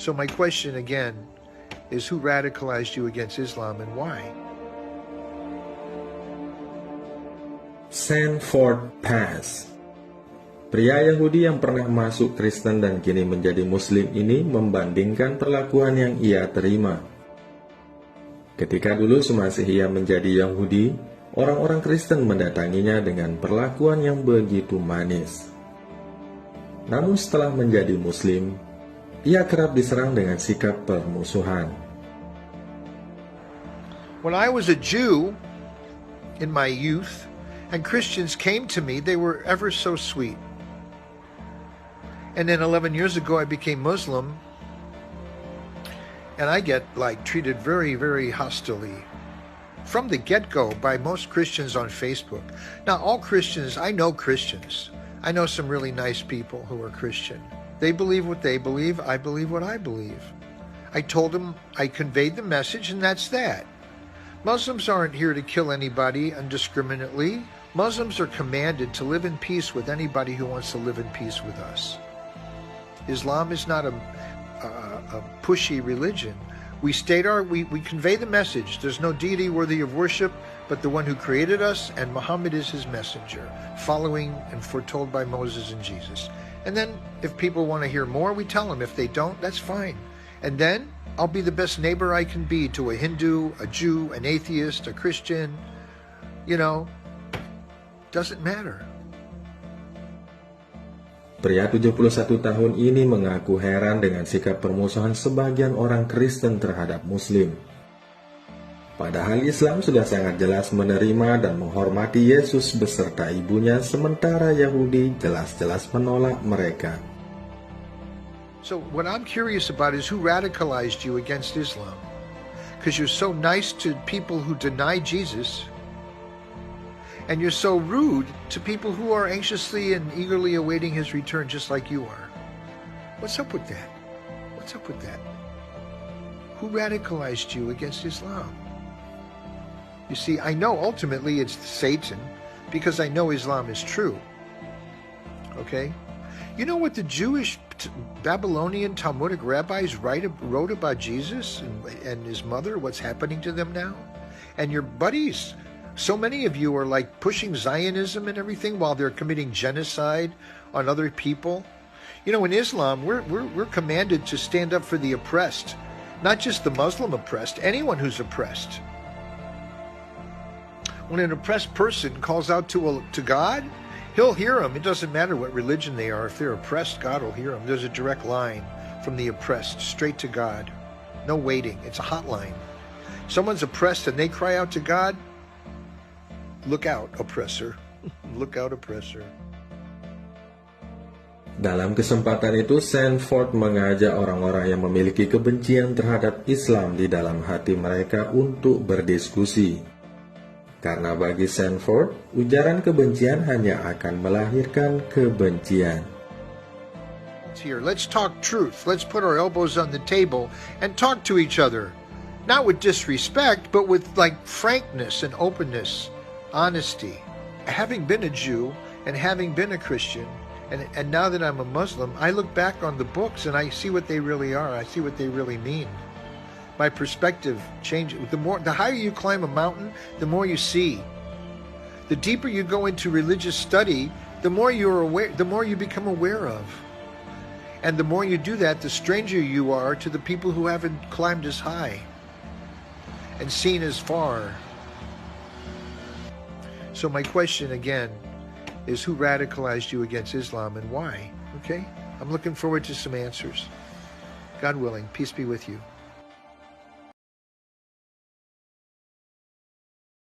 So my question again is, who radicalized you against Islam and why? Sanford Pass. Pria Yahudi yang pernah masuk Kristen dan kini menjadi Muslim ini membandingkan perlakuan yang ia terima. Ketika dulu semasa ia menjadi Yahudi, orang-orang Kristen mendatanginya dengan perlakuan yang begitu manis. Namun setelah menjadi Muslim, ia kerap diserang dengan sikap permusuhan. When I was a Jew in my youth and Christians came to me, they were ever so sweet. And then 11 years ago I became Muslim, and I get treated very, very hostilely from the get-go by most Christians on Facebook. Now all Christians, I know Christians. I know some really nice people who are Christian. They believe what they believe, I believe what I believe. I told them, I conveyed the message, and that's that. Muslims aren't here to kill anybody indiscriminately. Muslims are commanded to live in peace with anybody who wants to live in peace with us. Islam is not a pushy religion. We convey the message. There's no deity worthy of worship but the one who created us, and Muhammad is his messenger, following and foretold by Moses and Jesus. And then if people want to hear more, we tell them. If they don't, that's fine. And then I'll be the best neighbor I can be to a Hindu, a Jew, an atheist, a Christian. Doesn't matter. Pria 71 tahun ini mengaku heran dengan sikap permusuhan sebagian orang Kristen terhadap Muslim. Padahal Islam sudah sangat jelas menerima dan menghormati Yesus beserta ibunya, sementara Yahudi jelas-jelas menolak mereka. So what I'm curious about is who radicalized you against Islam? Because you're so nice to people who deny Jesus, and you're so rude to people who are anxiously and eagerly awaiting his return just like you are. What's up with that? What's up with that? Who radicalized you against Islam? You see, I know ultimately it's Satan because I know Islam is true. Okay? You know what the Jewish Babylonian Talmudic rabbis wrote about Jesus and his mother, what's happening to them now? And your buddies, so many of you are pushing Zionism and everything while they're committing genocide on other people. In Islam, we're commanded to stand up for the oppressed, not just the Muslim oppressed, anyone who's oppressed. When an oppressed person calls out to God, he'll hear them. It doesn't matter what religion they are. If they're oppressed, God will hear them. There's a direct line from the oppressed straight to God. No waiting. It's a hotline. Someone's oppressed and they cry out to God, look out, oppressor. Look out, oppressor. Dalam kesempatan itu, Sanford mengajak orang-orang yang memiliki kebencian terhadap Islam di dalam hati mereka untuk berdiskusi. Karena bagi Sanford, ujaran kebencian hanya akan melahirkan kebencian. Here, let's talk truth. Let's put our elbows on the table and talk to each other. Not with disrespect, but with frankness and openness, honesty. Having been a Jew and having been a Christian, and now that I'm a Muslim, I look back on the books and I see what they really are. I see what they really mean. My perspective changes. The higher you climb a mountain, the more you see. The deeper you go into religious study, the more you're aware, the more you become aware of. And the more you do that, the stranger you are to the people who haven't climbed as high and seen as far. So my question again is, who radicalized you against Islam and why? Okay? I'm looking forward to some answers. God willing, peace be with you.